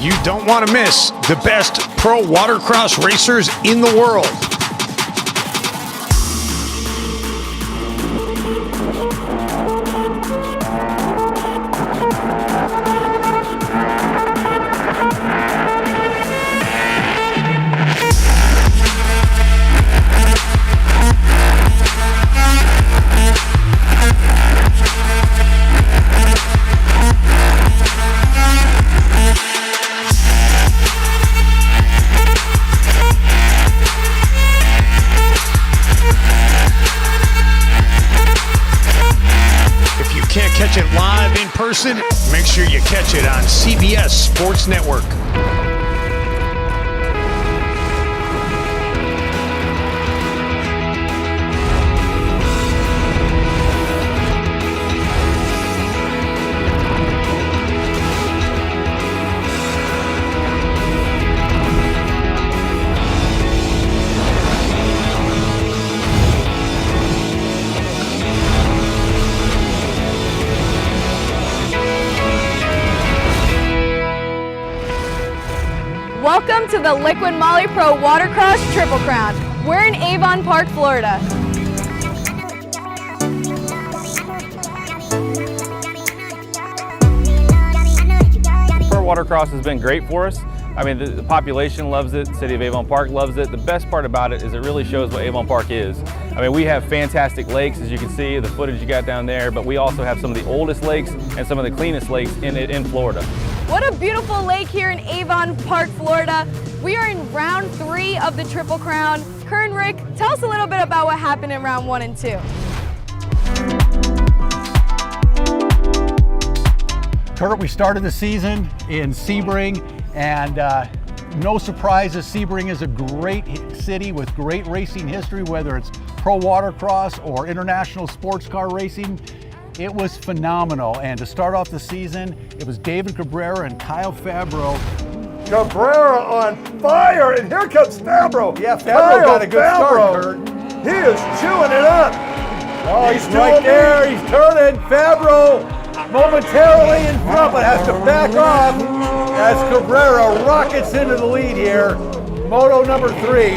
You don't want to miss the best pro watercross racers in the world. Can't catch it live in person? Make sure you catch it on CBS Sports Network. Welcome to the LIQUI-MOLY Pro Watercross Triple Crown. We're in Avon Park, Florida. Pro Watercross has been great for us. I mean, the population loves it, the city of Avon Park loves it. The best part about it is it really shows what Avon Park is. I mean, we have fantastic lakes, as you can see, the footage you got down there, but we also have some of the oldest lakes and some of the cleanest lakes in Florida. What a beautiful lake here in Avon Park, Florida. We are in round 3 of the Triple Crown. Kurt and Rick, tell us a little bit about what happened in round 1 and 2. Kurt, we started the season in Sebring, and no surprises, Sebring is a great city with great racing history, whether it's pro watercross or international sports car racing. It was phenomenal, and to start off the season, it was David Cabrera and Kyle Fabro. Cabrera on fire, and here comes Fabro. Yeah, Fabro got a good start, Kurt. He is chewing it up. Oh, he's right there, he's turning. Fabro momentarily in front, but has to back off as Cabrera rockets into the lead here. Moto number 3,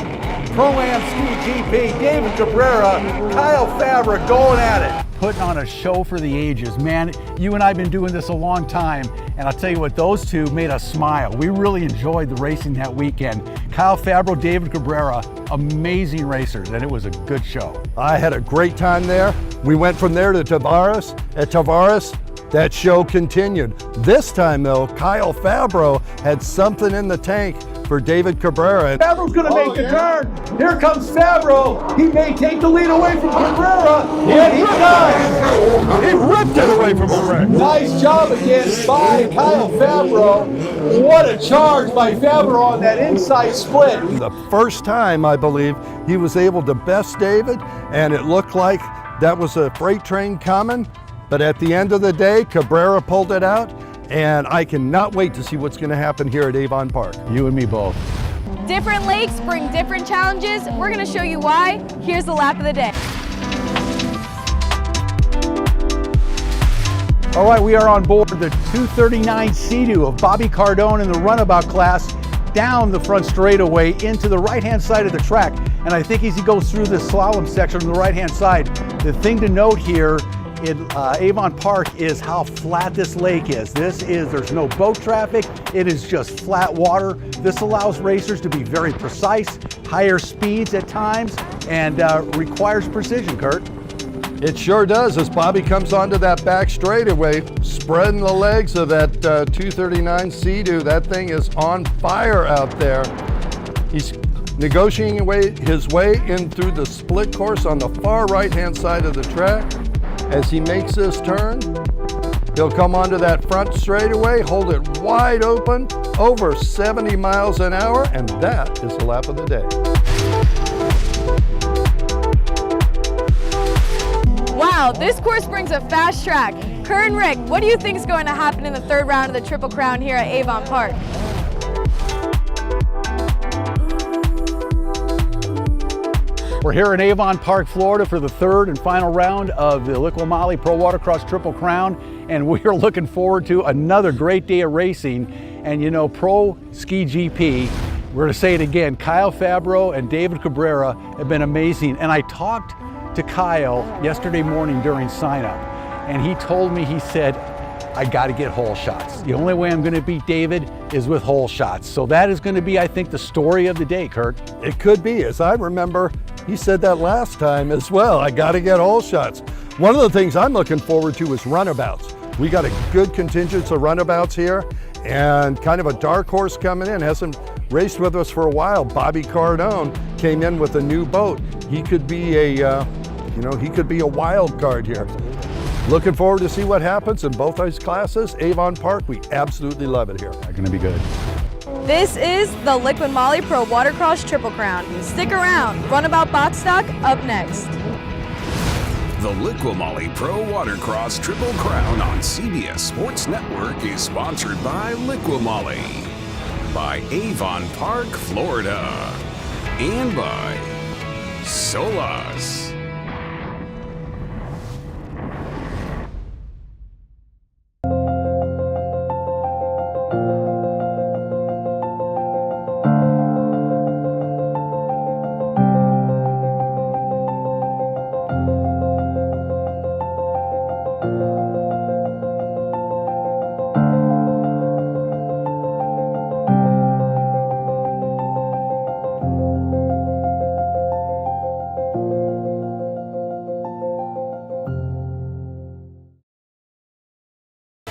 Pro-Am Ski GP, David Cabrera, Kyle Fabro going at it. Putting on a show for the ages. Man, you and I have been doing this a long time, and I'll tell you what, those two made us smile. We really enjoyed the racing that weekend. Kyle Fabro, David Cabrera, amazing racers, and it was a good show. I had a great time there. We went from there to Tavares. At Tavares, that show continued. This time though, Kyle Fabro had something in the tank for David Cabrera. Fabro's gonna make the turn. Here comes Fabro. He may take the lead away from Cabrera. Yeah, he does. He ripped it away from Cabrera. Nice job again by Kyle Fabro. What a charge by Fabro on that inside split. The first time, I believe, he was able to best David, and it looked like that was a freight train coming. But at the end of the day, Cabrera pulled it out, and I cannot wait to see what's going to happen here at Avon Park. You and me both. Different lakes bring different challenges. We're going to show you why. Here's the lap of the day. All right, we are on board the 239 Sea-Doo of Bobby Cardone in the Runabout class, down the front straightaway into the right-hand side of the track. And I think as he goes through the slalom section on the right-hand side, the thing to note here in Avon Park is how flat this lake is. There's no boat traffic, it is just flat water. This allows racers to be very precise, higher speeds at times, and requires precision, Kurt. It sure does, as Bobby comes onto that back straightaway, spreading the legs of that 239 Sea-Doo. That thing is on fire out there. He's negotiating his way in through the split course on the far right-hand side of the track. As he makes this turn, he'll come onto that front straightaway, hold it wide open, over 70 miles an hour, and that is the lap of the day. Wow, this course brings a fast track. Kurt and Rick, what do you think is going to happen in the 3rd round of the Triple Crown here at Avon Park? We're here in Avon Park, Florida for the 3rd and final round of the LIQUI-MOLY Pro Watercross Triple Crown, and we are looking forward to another great day of racing. And you know, Pro Ski GP, we're gonna say it again, Kyle Fabro and David Cabrera have been amazing. And I talked to Kyle yesterday morning during sign up, and he told me, he said, I gotta get hole shots. The only way I'm gonna beat David is with hole shots. So that is gonna be, I think, the story of the day, Kurt. It could be, as I remember, he said that last time as well. I got to get hole shots. One of the things I'm looking forward to is runabouts. We got a good contingent of runabouts here, and kind of a dark horse coming in. Hasn't raced with us for a while. Bobby Cardone came in with a new boat. He could be a, he could be a wild card here. Looking forward to see what happens in both those classes. Avon Park, we absolutely love it here. They're gonna be good. This is the Liqui-MOLY Pro Watercross Triple Crown. Stick around. Runabout box stock up next. The Liqui-MOLY Pro Watercross Triple Crown on CBS Sports Network is sponsored by Liqui-MOLY, by Avon Park, Florida, and by Solas.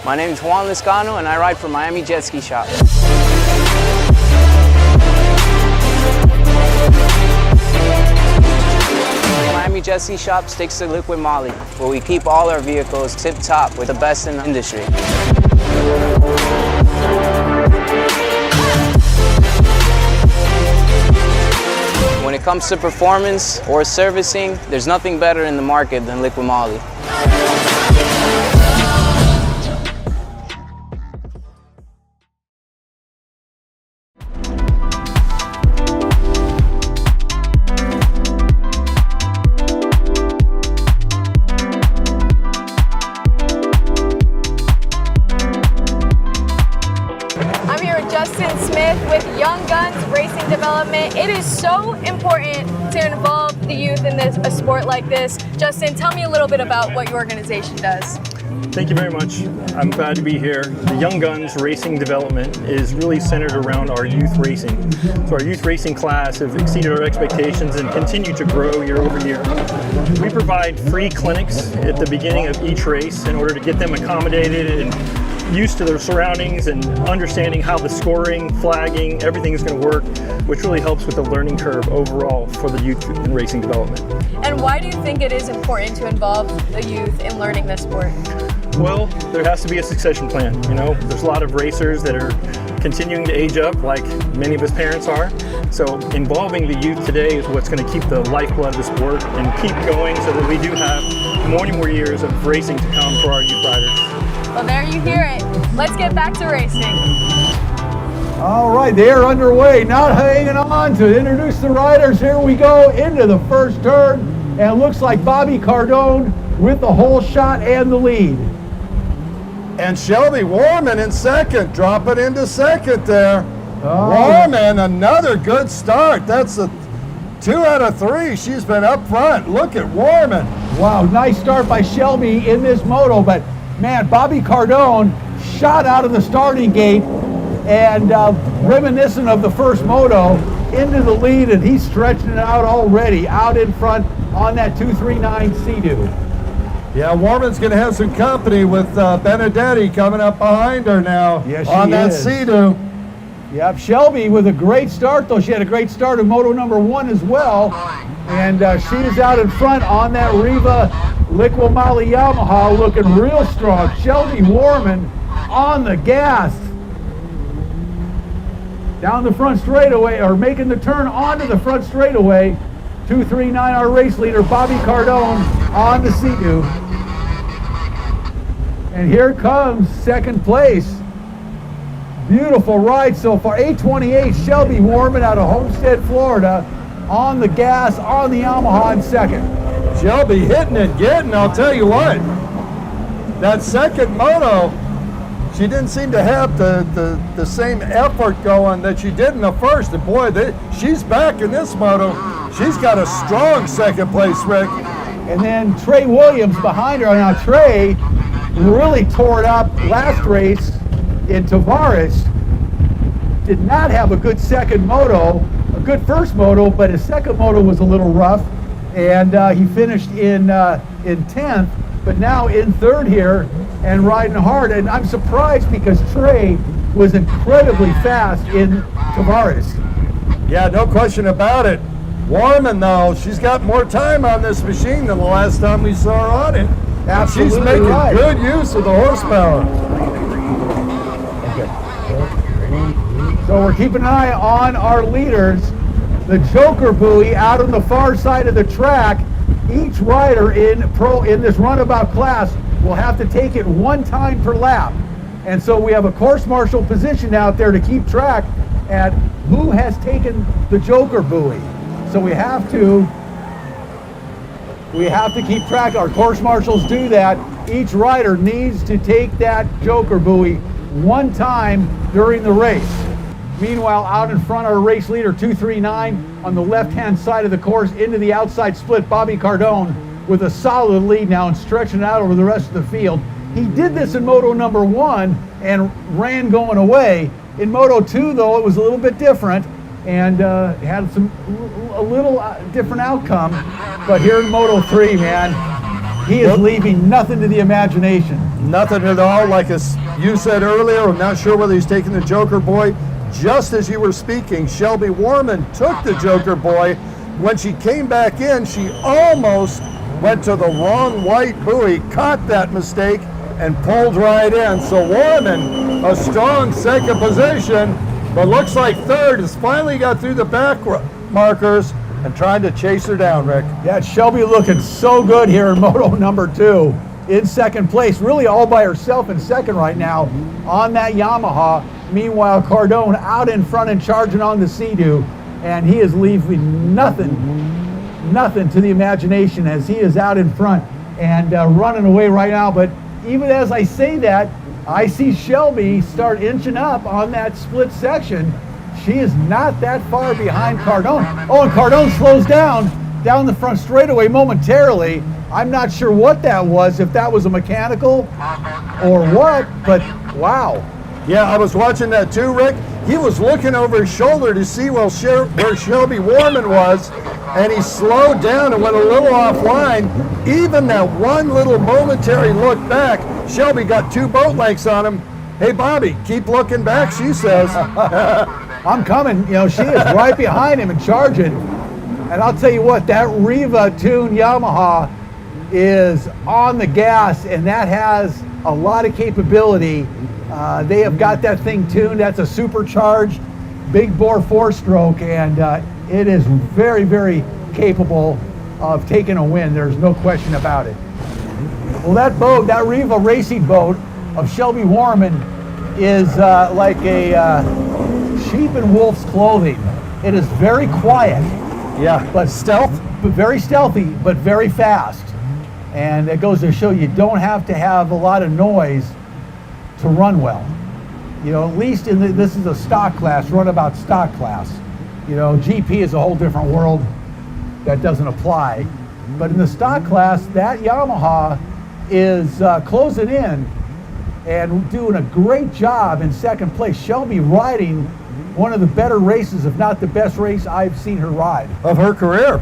My name is Juan Liscano and I ride for Miami Jet Ski Shop. Miami Jet Ski Shop sticks to Liqui-MOLY, where we keep all our vehicles tip-top with the best in the industry. When it comes to performance or servicing, there's nothing better in the market than Liqui-MOLY. With Young Guns Racing Development. It is so important to involve the youth in a sport like this. Justin, tell me a little bit about what your organization does. Thank you very much. I'm glad to be here. The Young Guns Racing Development is really centered around our youth racing. So our youth racing class have exceeded our expectations and continue to grow year over year. We provide free clinics at the beginning of each race in order to get them accommodated and used to their surroundings and understanding how the scoring, flagging, everything is going to work, which really helps with the learning curve overall for the youth in racing development. And why do you think it is important to involve the youth in learning this sport? Well, there has to be a succession plan. You know, there's a lot of racers that are continuing to age up like many of us parents are. So involving the youth today is what's going to keep the lifeblood of the sport and keep going so that we do have many more years of racing to come for our youth riders. Well, there you hear it. Let's get back to racing. All right, they are underway. Not hanging on to introduce the riders. Here we go into the first turn. And it looks like Bobby Cardone with the hole shot and the lead. And Shelby Warman in second, dropping into second there. Oh. Warman, another good start. That's a 2 out of 3. She's been up front. Look at Warman. Wow, nice start by Shelby in this moto, but man, Bobby Cardone shot out of the starting gate and reminiscent of the first moto into the lead, and he's stretching it out already out in front on that 239 Sea-Doo. Yeah, Warman's going to have some company with Benedetti coming up behind her now. Yes, on she that is. Sea-Doo. Yep, Shelby with a great start, though. She had a great start in moto number 1 as well. And she is out in front on that Riva Liqui-MOLY Yamaha, looking real strong. Shelby Warman on the gas. Down the front straightaway, or making the turn onto the front straightaway. 239, our race leader, Bobby Cardone, on the Sea-Doo. And here comes second place. Beautiful ride so far. 828, Shelby Warman out of Homestead, Florida, on the gas, on the Yamaha in second. Shelby hitting and getting, I'll tell you what. That second moto, she didn't seem to have the same effort going that she did in the first. And boy, she's back in this moto. She's got a strong second place, Rick. And then Trey Williams behind her. Now Trey really tore it up last race in Tavares. Did not have a good second moto, a good first moto, but his second moto was a little rough. And he finished in 10th, but now in third here and riding hard. And I'm surprised because Trey was incredibly fast in Tavares. Yeah, no question about it. Warman, though, she's got more time on this machine than the last time we saw her on it. Absolutely she's making right. good use of the horsepower. So we're keeping an eye on our leaders. The Joker buoy out on the far side of the track. Each rider in this runabout class will have to take it one time per lap. And so we have a course marshal positioned out there to keep track at who has taken the Joker buoy. So we have to keep track. Our course marshals do that. Each rider needs to take that Joker buoy one time during the race. Meanwhile, out in front, our race leader, 239, on the left-hand side of the course into the outside split, Bobby Cardone with a solid lead now and stretching it out over the rest of the field. He did this in Moto number 1 and ran going away. In Moto 2, though, it was a little bit different and had a little different outcome. But here in Moto 3, man, he is leaving nothing to the imagination. Nothing at all. Like you said earlier, I'm not sure whether he's taking the Joker buoy. Just as you were speaking, Shelby Warman took the Joker buoy. When she came back in, she almost went to the wrong white buoy, caught that mistake, and pulled right in. So Warman, a strong second position, but looks like third, has finally got through the back markers and trying to chase her down, Rick. Yeah, Shelby looking so good here in Moto number 2. In second place, really all by herself in second right now on that Yamaha. Meanwhile, Cardone out in front and charging on the Sea-Doo, and he is leaving nothing to the imagination as he is out in front and running away right now. But even as I say that, I see Shelby start inching up on that split section. She is not that far behind Cardone. Oh, and Cardone slows down the front straightaway momentarily. I'm not sure what that was, if that was a mechanical or what, but wow. Yeah, I was watching that too, Rick. He was looking over his shoulder to see where Shelby Warman was, and he slowed down and went a little offline. Even that one little momentary look back, Shelby got 2 boat lengths on him. Hey, Bobby, keep looking back, she says. I'm coming. You know, she is right behind him and charging. And I'll tell you what, that Riva tuned Yamaha is on the gas, and that has a lot of capability. They have got that thing tuned. That's a supercharged big bore 4-stroke, and it is very, very capable of taking a win. There's no question about it. Well, that boat, that Riva racing boat of Shelby Warman is like a sheep in wolf's clothing. It is very quiet. Yeah, but very stealthy, but very fast. And it goes to show you don't have to have a lot of noise to run well. You know, at least this is a stock class, runabout stock class. You know, GP is a whole different world that doesn't apply. But in the stock class, that Yamaha is closing in and doing a great job in second place. Shelby riding one of the better races, if not the best race I've seen her ride. Of her career.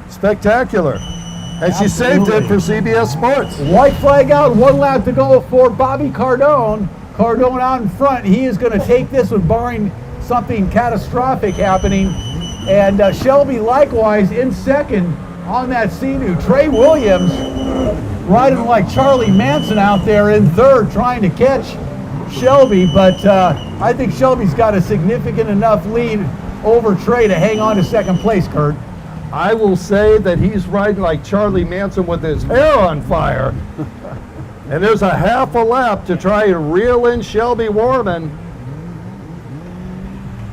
Spectacular. And she saved it for CBS Sports. White flag out, 1 lap to go for Bobby Cardone. Cardone out in front. He is going to take this one, barring something catastrophic happening. And Shelby likewise in second on that Sea-Doo. Trey Williams riding like Charlie Manson out there in third, trying to catch Shelby. But I think Shelby's got a significant enough lead over Trey to hang on to second place, Kurt. I will say that he's riding like Charlie Manson with his hair on fire. And there's a half a lap to try and reel in Shelby Warman.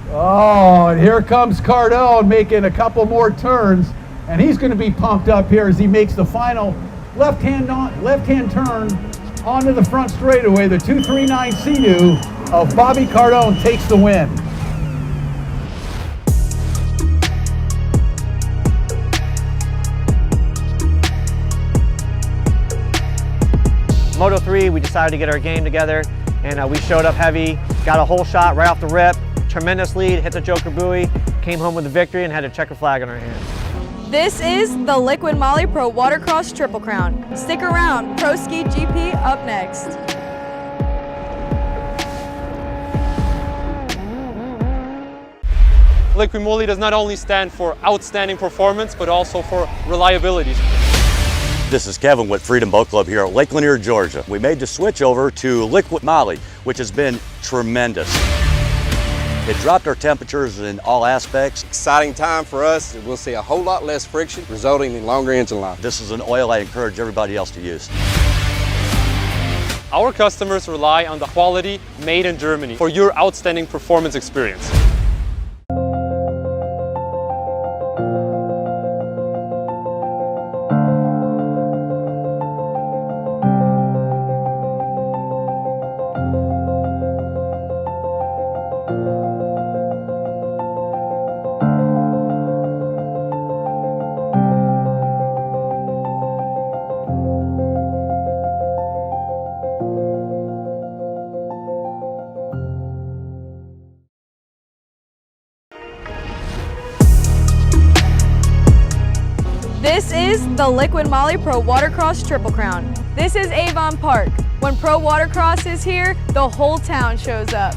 Oh, and here comes Cardone making a couple more turns. And he's going to be pumped up here as he makes the final left-hand turn onto the front straightaway. The 239 Sea-Doo of Bobby Cardone takes the win. Moto 3, we decided to get our game together, and we showed up heavy, got a whole shot right off the rip, tremendous lead, hit the Joker buoy, came home with the victory and had a checker flag in our hand. This is the Liqui-MOLY Pro Watercross Triple Crown. Stick around, Pro Ski GP up next. LIQUI-MOLY does not only stand for outstanding performance, but also for reliability. This is Kevin with Freedom Boat Club here at Lake Lanier, Georgia. We made the switch over to LIQUI-MOLY, which has been tremendous. It dropped our temperatures in all aspects. Exciting time for us. We'll see a whole lot less friction, resulting in longer engine life. This is an oil I encourage everybody else to use. Our customers rely on the quality made in Germany for your outstanding performance experience. This is the Liqui-MOLY Pro Watercross Triple Crown. This is Avon Park. When Pro Watercross is here, the whole town shows up.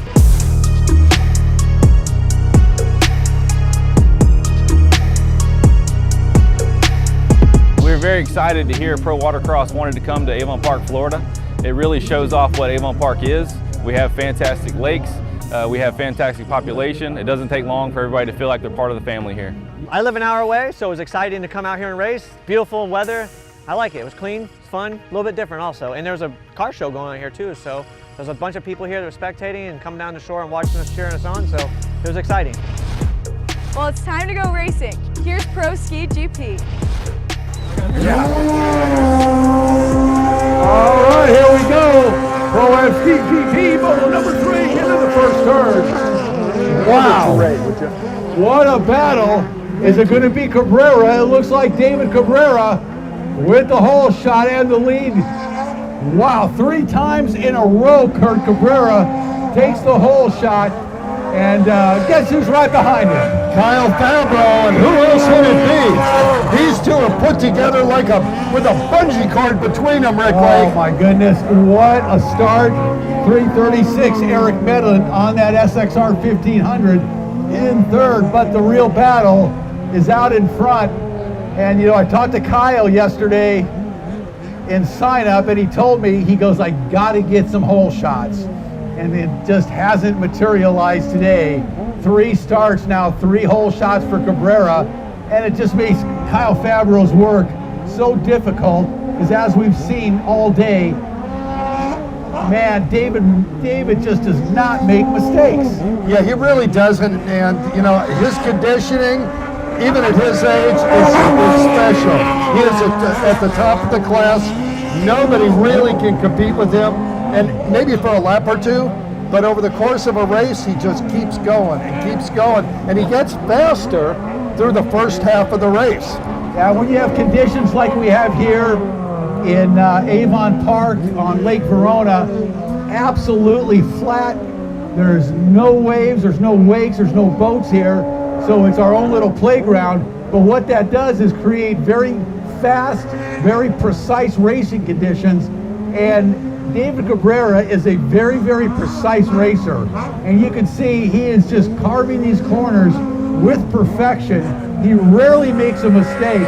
We're very excited to hear Pro Watercross wanted to come to Avon Park, Florida. It really shows off what Avon Park is. We have fantastic lakes. We have fantastic population. It doesn't take long for everybody to feel like they're part of the family here. I live an hour away, so it was exciting to come out here and race. Beautiful weather. I like it. It was clean, it's fun, a little bit different also. And there's a car show going on here too, so there's a bunch of people here that are spectating and coming down the shore and watching us, cheering us on, so it was exciting. Well, it's time to go racing. Here's Pro Ski GP. All right, here we go. Pro Ski GP, moto number 3 into the first turn. Wow. What a battle. Is it going to be Cabrera? It looks like David Cabrera with the hole shot and the lead. Wow, 3 times in a row, Kurt Cabrera takes the hole shot. And guess who's right behind him? Kyle Fabro, and who else would it be? These two are put together like with a bungee cord between them, Rick Lake. Oh my goodness, what a start. 3:36, Eric Medlin on that SXR 1500 in third, but the real battle is out in front. And you know, I talked to Kyle yesterday in sign up, and he told me, he goes, I gotta get some hole shots. And it just hasn't materialized today. 3 starts now, 3 hole shots for Cabrera, and it just makes Kyle Fabro's work so difficult, because as we've seen all day, man, David just does not make mistakes. Yeah, he really doesn't, and you know, his conditioning, even at his age, is special. He is at the top of the class. Nobody really can compete with him. And maybe for a lap or two, but over the course of a race, he just keeps going and keeps going, and he gets faster through the first half of the race. Yeah, when you have conditions like we have here in Avon Park on Lake Verona, absolutely flat. There's no waves, there's no wakes, there's no boats here, so it's our own little playground. But what that does is create very fast, very precise racing conditions, and David Cabrera is a very, very precise racer, and you can see he is just carving these corners with perfection. He rarely makes a mistake,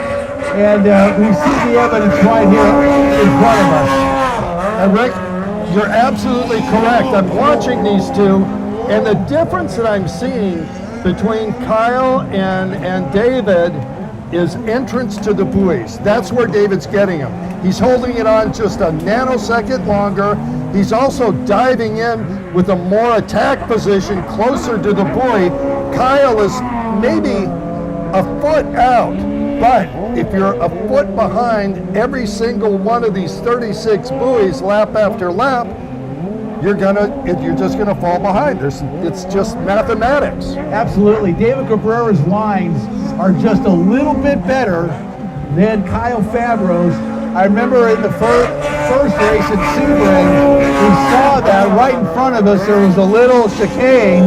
and we see the evidence right here in front of us. And Rick, you're absolutely correct. I'm watching these two, and the difference that I'm seeing between Kyle and David is entrance to the buoys. That's where David's getting him. He's holding it on just a nanosecond longer. He's also diving in with a more attack position closer to the buoy. Kyle is maybe a foot out But if you're a foot behind every single one of these 36 buoys lap after lap, you're just gonna fall behind. It's just mathematics. Absolutely. David Cabrera's lines are just a little bit better than Kyle Fabro's. I remember in the first race at Sebring, we saw that right in front of us there was a little chicane,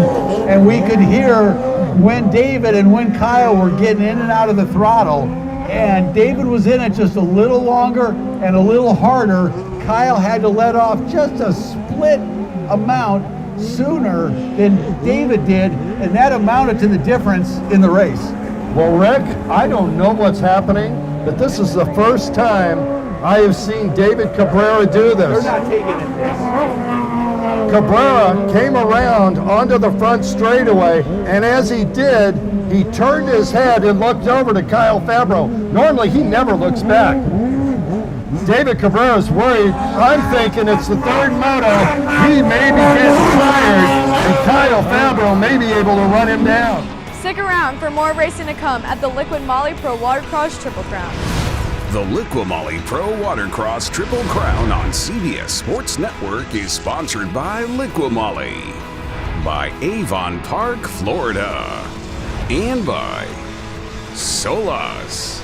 and we could hear when David and when Kyle were getting in and out of the throttle. And David was in it just a little longer and a little harder. Kyle had to let off just a split amount sooner than David did, and that amounted to the difference in the race. Well, Rick, I don't know what's happening, but this is the first time I have seen David Cabrera do this. They're not taking it this. Cabrera came around onto the front straightaway, and as he did, he turned his head and looked over to Kyle Fabro. Normally, he never looks back. David Cabrera's worried. I'm thinking it's the third moto. He may be getting tired, and Kyle Fabro may be able to run him down. Stick around for more racing to come at the LIQUI-MOLY Pro Watercross Triple Crown. The LIQUI-MOLY Pro Watercross Triple Crown on CBS Sports Network is sponsored by LIQUI-MOLY, by Avon Park, Florida, and by Solas.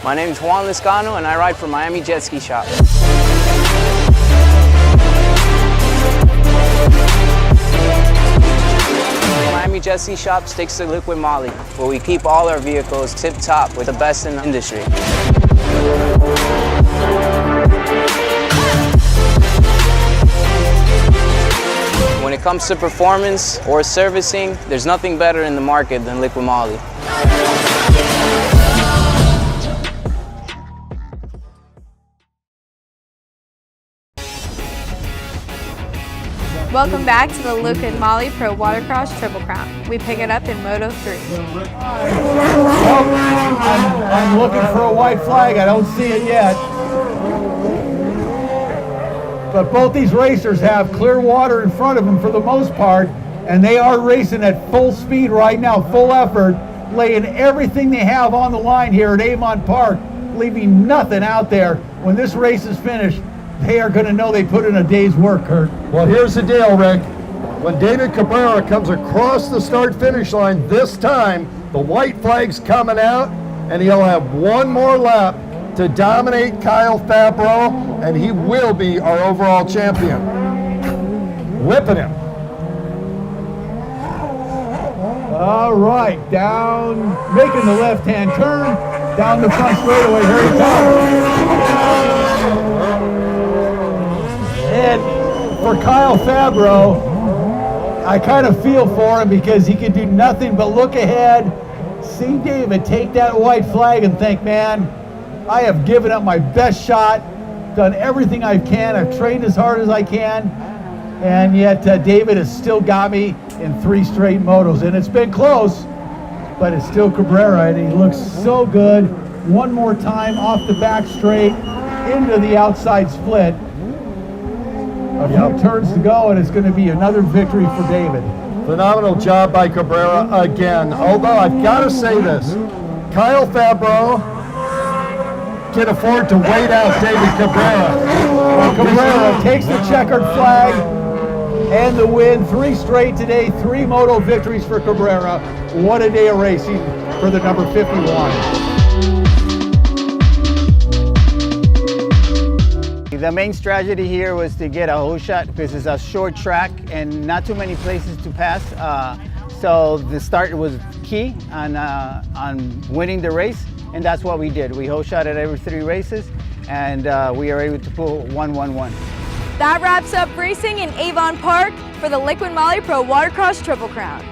My name is Juan Liscano and I ride for Miami Jet Ski Shop. Miami Jet Ski Shop sticks to LIQUI-MOLY, where we keep all our vehicles tip-top with the best in the industry. When it comes to performance or servicing, there's nothing better in the market than LIQUI-MOLY. Welcome back to the LIQUI-MOLY Pro Watercross Triple Crown. We pick it up in Moto 3. I'm looking for a white flag. I don't see it yet. But both these racers have clear water in front of them for the most part, and they are racing at full speed right now, full effort, laying everything they have on the line here at Avon Park, leaving nothing out there. When this race is finished, they are going to know they put in a day's work, Kurt. Well, here's the deal, Rick. When David Cabrera comes across the start-finish line this time, the white flag's coming out, and he'll have one more lap to dominate Kyle Fabro, and he will be our overall champion. Whipping him. All right, down, making the left-hand turn, down the front straightaway. Here he comes. And for Kyle Fabro, I kind of feel for him because he can do nothing but look ahead, see David take that white flag and think, man, I have given up my best shot, done everything I can, I've trained as hard as I can, and yet David has still got me in 3 straight motos, and it's been close, but it's still Cabrera, and he looks so good. One more time off the back straight into the outside split. A few turns to go, and it's going to be another victory for David. Phenomenal job by Cabrera again. Although I've got to say this, Kyle Fabro can afford to wait out David Cabrera. Cabrera takes the checkered flag and the win. 3 straight today, 3 moto victories for Cabrera. What a day of racing for the number 51. The main strategy here was to get a hole shot because it's a short track and not too many places to pass. So the start was key on winning the race, and that's what we did. We hole shot at every 3 races, and we are able to pull 1-1-1. That wraps up racing in Avon Park for the LIQUI-MOLY Pro Watercross Triple Crown.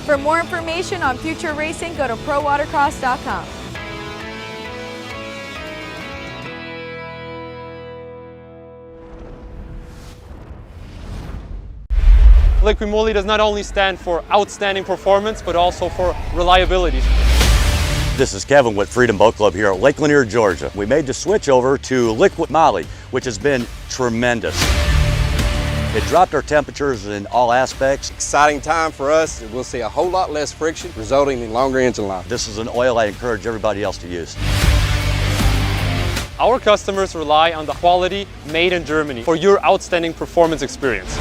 For more information on future racing, go to prowatercross.com. LIQUI-MOLY does not only stand for outstanding performance, but also for reliability. This is Kevin with Freedom Boat Club here at Lake Lanier, Georgia. We made the switch over to LIQUI-MOLY, which has been tremendous. It dropped our temperatures in all aspects. Exciting time for us. We'll see a whole lot less friction, resulting in longer engine life. This is an oil I encourage everybody else to use. Our customers rely on the quality made in Germany for your outstanding performance experience.